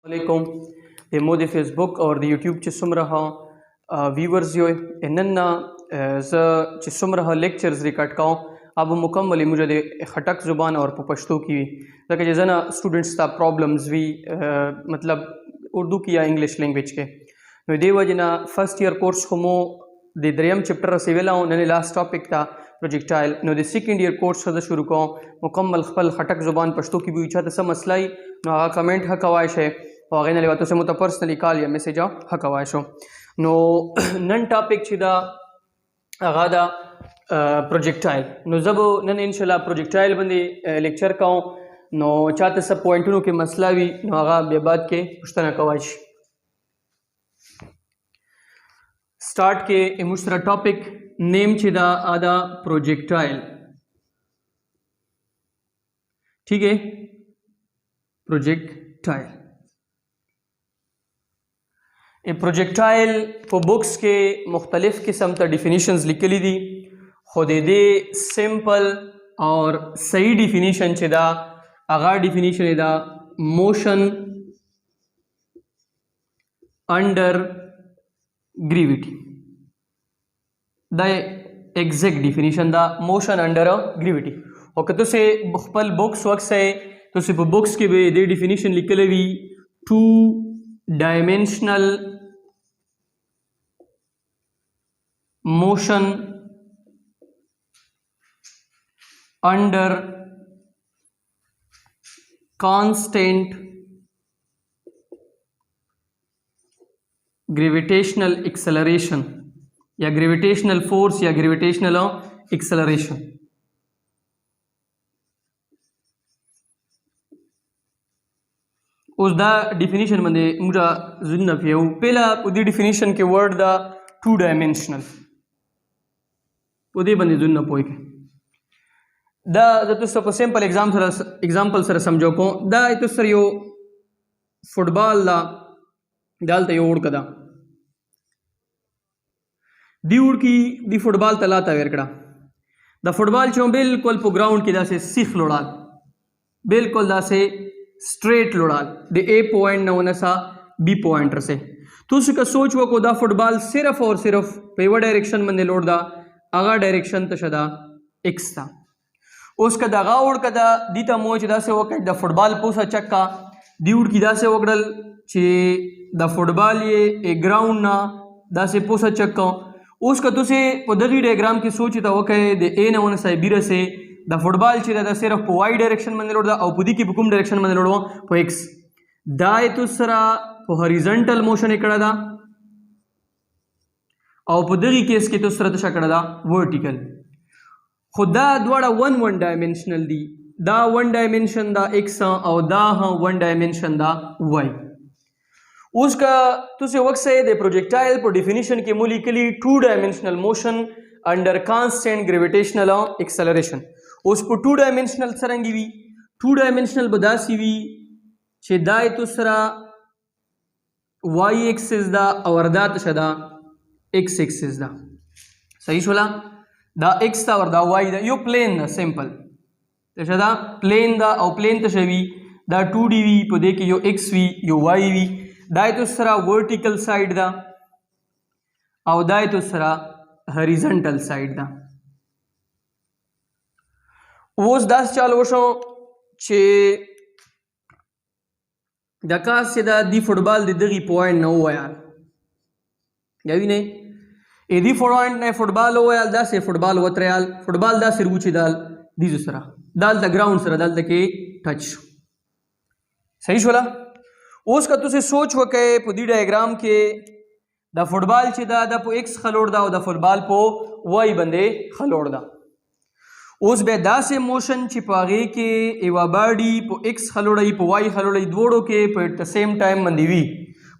वालेकुम د مو د فیسبوک او د یوټیوب چې څومره ویورز یو نن ز چې څومره لیکچرز ریکارډ کوم अब मुकम्मल मुझे दे खटक ज़ुबान और पश्तो की ताकि जैसे स्टूडेंट्स का प्रॉब्लम्स भी मतलब उर्दू की या इंग्लिश लैंग्वेज के नो दे वजना फर्स्ट ईयर कोर्स हमो दे द्रियम चैप्टर से वेला नने लास्ट टॉपिक था प्रोजेक्टाइल नो दे सेकंड ईयर कोर्स से शुरू को मुकम्मल खपल खटक ज़ुबान पश्तो की भी इच्छा तो सब मसला ही नो कमेंट हकवाइश है और आगे नले बातों से मुझे पर्सनली कॉल या मैसेज हकवाइश हो नो नन टॉपिक छिदा आगादा प्रोजेक्टाइल नो जब नन इंशाल्लाह प्रोजेक्टाइल बंदे लेक्चर का नो चाहते सब पॉइंटों के मसला भी नो आगा बेबाद के पुश्तना कवाइश स्टार्ट के मुश्तरा टॉपिक नेम छिदा आदा प्रोजेक्टाइल ठीक है प्रोजेक्टाइल ये प्रोजेक्टाइल को बुक्स के मुख्तलिफ किस्म का डिफिनीशंस लिखली दी खुद दे सिंपल और सही डिफिनीशन छिदा आगा डिफिनीशन दा motion under gravity the exact definition दा मोशन अंडर ग्रेविटी और कतो से खपल बुक्स वक्त से तो सिर्फ बुक्स के बे दे डिफिनीशन लिखले भी two dimensional motion under constant gravitational acceleration या gravitational force या gravitational acceleration उस दा डिफिनीशन मध्ये मुझा जुन्ना फियाऊ पहला उदी डिफिनीशन के वर्ड दा टू डायमेंशनल उदी बंदे जुन्ना पोई के दा तो सब सिंपल एग्जांपल सर समझो को दा तो सर यो फुटबॉल दा डालता यो उड़ कदा दी उड़ की दी फुटबॉल तलाता वेरकड़ा दा फुटबॉल चो बिल्कुल पो ग्राउंड की दा से सीख लोड़ाल बिल्कुल दा से स्ट्रेट लोड़ाल दे ए पॉइंट न होने सा बी पॉइंट से तो उसका सोच वो को दा फुटबॉल सिर्फ और सिर्फ पेवर डायरेक्शन में लोड़ दा आगा डायरेक्शन तशदा एक्स था उसका दगा उड़ कदा दीता मोच दा से वक्त द फुटबॉल पोसा चक्का दी उड़ की दा से वगड़ल चे द फुटबॉल ये ए ग्राउंड ना दा से पोसा चक्का उसका तुसे पदरी डायग्राम की सोच ता वके दे ए ना वन सा बीर से द फुटबॉल चे दा सिर्फ पो वाई डायरेक्शन में लोड़ दा और पुदी की बुकुम डायरेक्शन में लोड़वा पो एक्स दाए तो सरा पो हॉरिजॉन्टल मोशन एकड़ा दा और पदरी केस के तो सरा तशा कड़ा दा वर्टिकल खुदा द्वारा वन डायमेंशनल दी दा वन डायमेंशन दा एक्स और दा हाँ वन डायमेंशन दा वाई उसका तुसे वक्त से दे प्रोजेक्टाइल पर डिफिनीशन के मूली के लिए two dimensional motion under constant gravitational acceleration उस पर टू डायमेंशनल सरंगी भी टू डायमेंशनल बदासी भी छे दाए तो सरा वाई एक्सिस दा और दा तशदा एक्स एक्सिस दा सही छोला दा एक्स दा और दा वाई दा यो प्लेन दा सिंपल तशदा प्लेन दा और प्लेन तशवी दा 2D वी पो देखिए यो एक्स वी यो वाई वी दाए तो सरा वर्टिकल साइड दा और दाए तो सरा हॉरिजॉन्टल साइड दा वोस दास चाल वशो चे दकास से दा दी फुटबॉल दी दगी पॉइंट न हुआ यार यावी नहीं एदी पॉइंट ने फुटबॉल हो याल दा से फुटबॉल वतरयाल फुटबॉल दा से रुचि दाल दीजो सरा दाल द ग्राउंड सरा दाल के टच सही छोला उसका तुसे सोच वके पुदी डायग्राम के द फुटबॉल चे दा पो एक्स खलोड़ दा और द फुटबॉल पो वाई बंदे खलोड़ दा उस बे दा से मोशन छिपागे के एवा बॉडी पो एक्स खलोड़ई पो वाई खलोड़ई दोड़ो के पो एट द सेम टाइम मंदीवी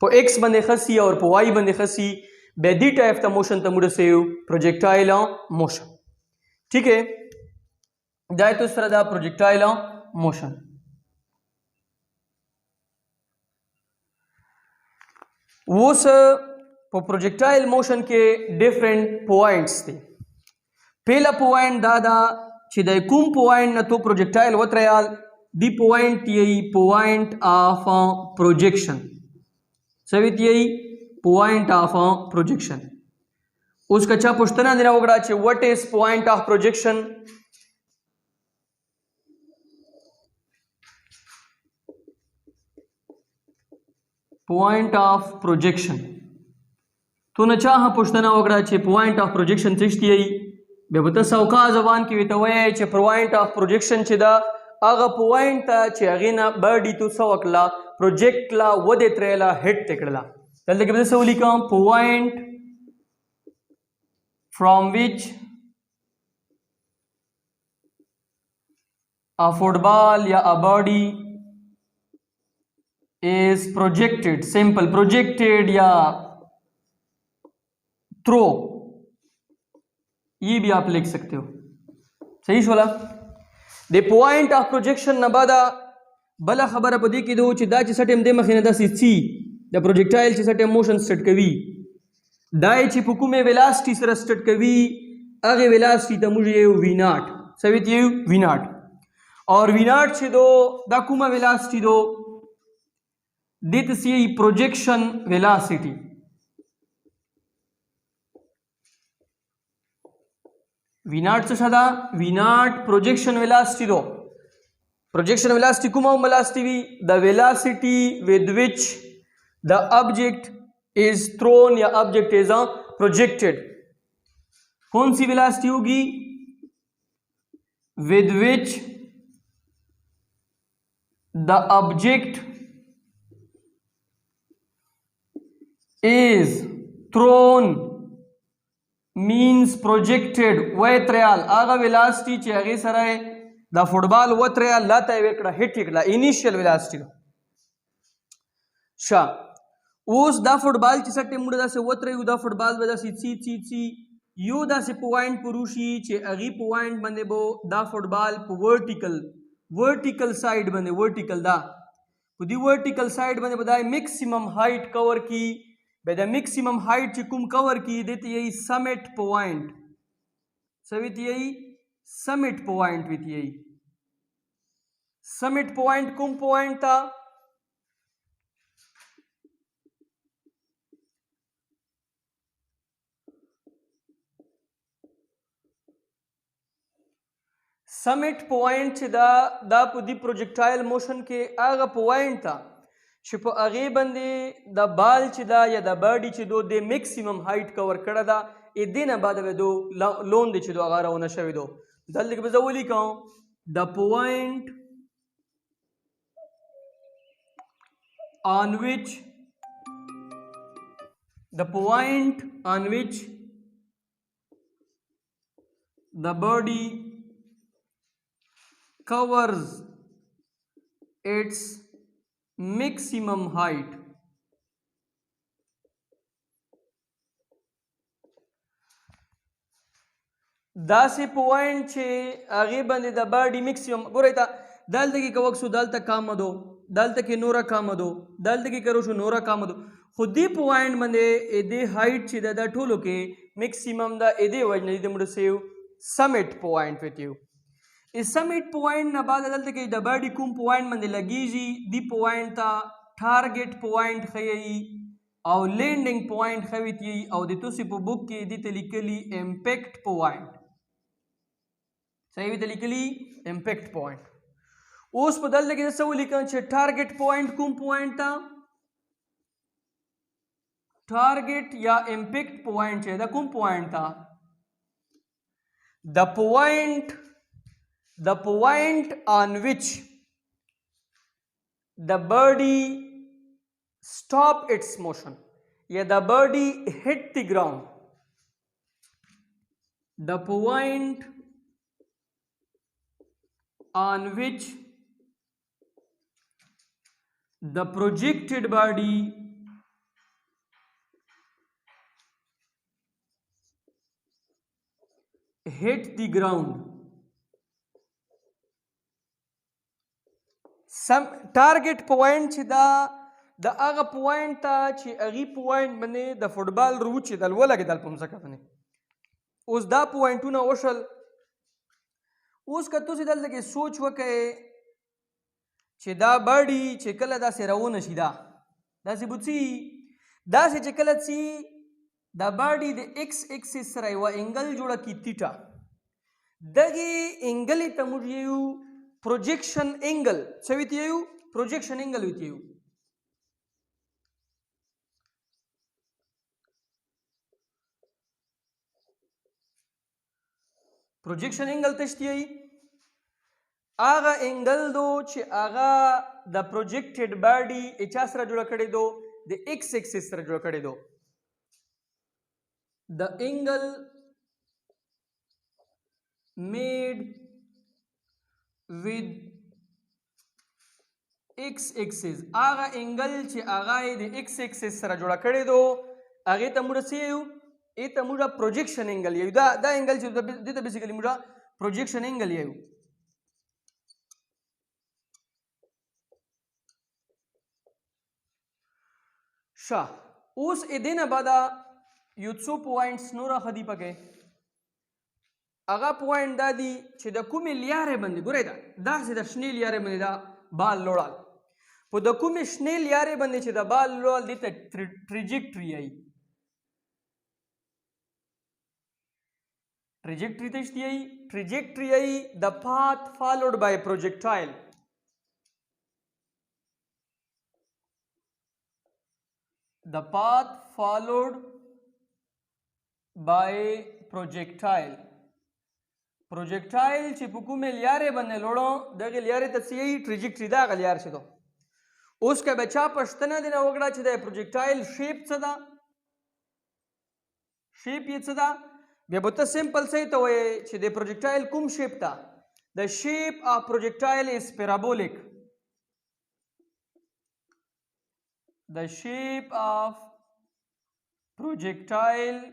पो एक्स बंदे खसी और पो वाई बंदे खसी बेदी टाइप का मोशन तमुड़ से प्रोजेक्टाइल मोशन ठीक है जाए तो सरदा प्रोजेक्टाइल मोशन वो प्रोजेक्टाइल मोशन के डिफरेंट पॉइंट्स थे पहला पॉइंट दादा छिदे कुम पॉइंट न तो प्रोजेक्टाइल वतरयाल دی پوائنٹ یہی پوائنٹ آف پروجیکشن سویت یہی پوائنٹ آف پروجیکشن اوس که چا پوښتنه دې راوکړه چې what is point of projection point of projection تو نه چا پوښتنه وکړه چې point of projection څه شی دی بیا به تاسو کا زبان کې وته وایي چې point of projection چې دا هغه پوائنٹ چې هغه نه باډي تو سو وکړه پروجیکټ لا ودې ترلا هټ تکړه دلته کې به څه ولیکم point from which a football या a body is projected simple projected या throw ये भी आप लिख सकते हो सही शोला the point of projection Nawada बला खबर पदी की दो چې دا چې سټیم د مخینه د سی د پروجیکټایل چې سټیم موشن سټ کوي دای چې په کومه ویلاسټي سره سټارټ کوي هغه ویلاسټي ته موږ یو وی ناٹ سویت یو وی ناٹ اور وی ناٹ چې دو دا کومه ویلاسټي دو دته سی پروجیکشن ویلاسټي وی ناٹ څه شدا وی ناٹ پروجیکشن ویلاسټي دو projection velocity کومه velocity وی the velocity with which the object is thrown या object is projected कौन सी velocity होगी with which the object is thrown means projected with real Agha velocity چې هغه سره دا فوټبال وتره الله ته وکړه هټ کړه انیشیل ویلاسټي شا اوس دا فوټبال چې سټه موږ دا سه وتره یو دا فوټبال ودا سي یو دا سه پوینټ پروشي چې اغي پوینټ باندې بو دا فوټبال په ورټیکل سایډ باندې ورټیکل دا په دی ورټیکل سایډ باندې بدای میکسیمم هایټ کور کی به دا میکسیمم هایټ چې کوم کور کی دته یی سمیټ پوینټ سویت یی سمیٹ پوائنٹ ویت یہی سمیٹ پوائنٹ کم پوائنٹ تھا سمیٹ پوائنٹ چې دا په دی پروجیکټایل موشن کې هغه پوائنٹ تھا چې په هغه باندې د بال چې دا یا د باډي چې دو د میکسیمم هایټ کور کړه دا ا دینه بعد به دو لون دي چې دو هغه راونه شوی دو دلته کې به زه ولیکم the point on which the body covers its maximum height دا سی پوائنٹ چې هغه باندې د باډي میکسیمم ګورئ تا دلته کې کوکسو دلته کام دو دلته کې نورا کام دو دلته کې کرو شو نورا کام دو خو دی پوائنٹ باندې ا دې هایټ چې د ټولو کې میکسیمم دا ا دې وجنه دې موږ سیو سمیټ پوائنٹ وتیو ا سمیټ پوائنٹ نه بعد دلته کې د باډي کوم پوائنٹ باندې لګیږي دی پوائنٹ تا ټارګټ پوائنٹ خیي او لینډینګ پوائنٹ خویتی او د توسی په بوک کې د لیکلي امپیکټ پوائنٹ صحیح وی لیکلی امپیکٹ پوائنٹ اوس په دلته کې څه ولیکم چې ټارګټ پوائنٹ کوم پوائنٹ تا ټارګټ یا امپیکٹ پوائنٹ چې دا کوم پوائنٹ تا the point on which the body stop its motion या the body hit the ground the point on which the projected body hit the ground some target point چې دا د هغه پوائنٹ ته چې هغه پوائنٹ باندې د فوټبال روچ دل ولګیدل په مځکه باندې اوس دا پوائنټونه وشل اوس که تاسو دلته کې سوچ وکړئ چې دا باډي چې کله داسې روونه شي داسې بوڅي داسې چې کله څي دا باډي د ایکس ایکسس سره یوه انګل جوړه کړي تیټه دغې انګلې ته موږ یو پروجیکشن انګل څه ویته یو پروجیکشن انګل ویته یو پروجیکشن انګل ته شته یي هغه انګل دو چې هغه د پروجیکټډ باډي چا سره جوړه کړی دو د ایکس ایکسس سره جوړه کړی دو د انګل made with x axis هغه انګل چې هغه د x axis سره جوړه کړی دو هغه ته موږ څه یو ته موږ پروجیکشن انګل یو دا انګل چې دته بیسیکلی موږ پروجیکشن انګل یو شا اوس ادینه بعد یو څو پوینټس نور خدي پکې هغه پوینټ دا دی چې د کومې لیارې باندې ګورئ داسې د شنې لیارې باندې دا بال لوړال په د کومې شنې لیارې باندې چې د بال لوړال دې ته ټریجیکټري وایي ټریجیکټري ته شته وایي ټریجیکټري وایي د پاث فالوډ بای پروجیکټایل the path followed by projectile projectile چې په کومې لیارې باندې لوړو دغه لیارې ته څه یي ټریجیکټري دا هغه لیار شي دو اوس که بچا پښتنه دې نه وکړه چې د پروجیکټایل شیپ څه ده شیپ یې څه ده بیا به ته سمپل څه ته وایې چې د پروجیکټایل کوم شیپ ته د شیپ آف پروجیکټایل از پیرابولیک The shape of projectile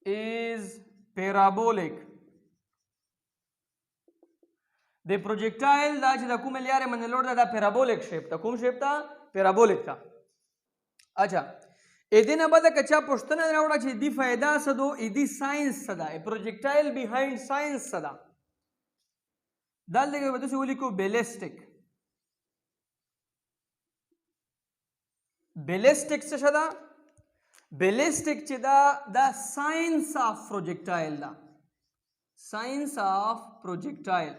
is parabolic. The projectile دا چې د کوم لیارې باندې لوړ ده دا پیرابولیک شیپ ته کوم شیپ ته پیرابولیک ته اچھا ادینه بعد کچا پښتنه راوړه چې دی فائدہ څه دو دی ساينس څه ده پروجیکټایل بیهایند ساينس څه ده دلته به تاسو ولیکو بیلسټیک بیلسټیک څه شته بیلسټیک چې دا ساينس اف پروجیکټایل دا ساينس اف پروجیکټایل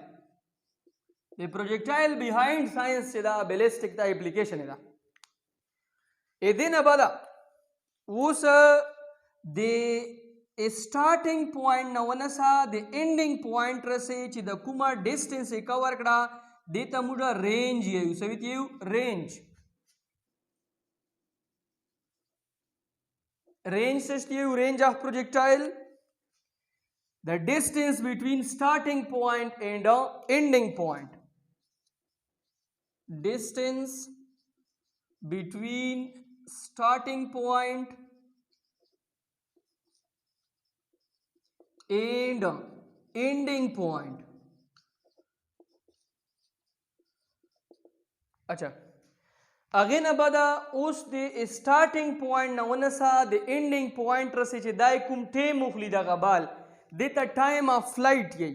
د پروجیکټایل بیهایند ساينس چې دا بیلسټیک دا اپلیکیشن دا اې دینه بعد اوس د سٹارټینګ پوینټ نو ونسا د انډینګ پوینټ رسې چې د کومه ډیسټنس یې کور کړه دته موږ رینج یو سویت یو رینج range is range of projectile the distance between starting point and ending point distance between starting point and ending point अच्छा اغه نه بعد اوس د سٹارټینګ پوینټ نه ونسا د انډینګ پوینټ رسې چې دای کوم ټیم مخلی د غبال د ته ټایم اف فلایټ یي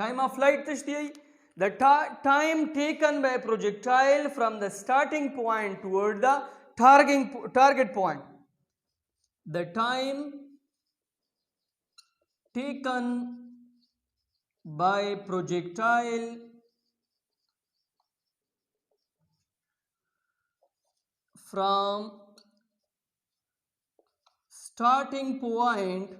ټایم اف فلایټ تشتی the time taken by projectile from the starting point toward the target point the time taken by projectile from starting point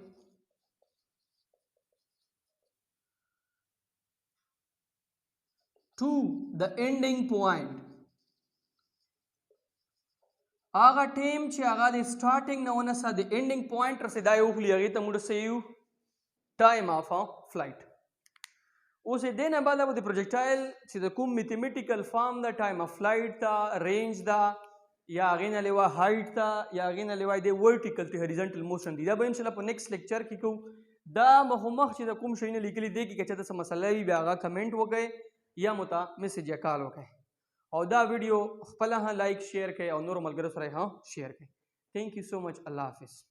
to the ending point هغه ټیم چې هغه د سٹارټینګ نه ونسا د انډینګ پوینټ رسیدا یو خلی هغه ته موږ سيو time of flight اوس دې نه بعد د پروجیکټایل چې د کوم میتھمیټیکل فارم د ټایم اف فلایټ تا رینج دا یا غینه لیوا هایټ تا یا غینه لیوا د ورټیکل ته هوریزونټل موشن دی دا به ان شاء الله په نیکسټ لیکچر کې کو دا مخمخ چې د کوم شي نه لیکلي دی کې چې څه مسله وي بیا هغه کمنټ وکړي یا متا میسج یا کال وکړي او دا ویډیو خپل لایک شیر کړئ او نور ملګرو سره شیر کړئ. تھینک یو سو مچ. الله حافظ.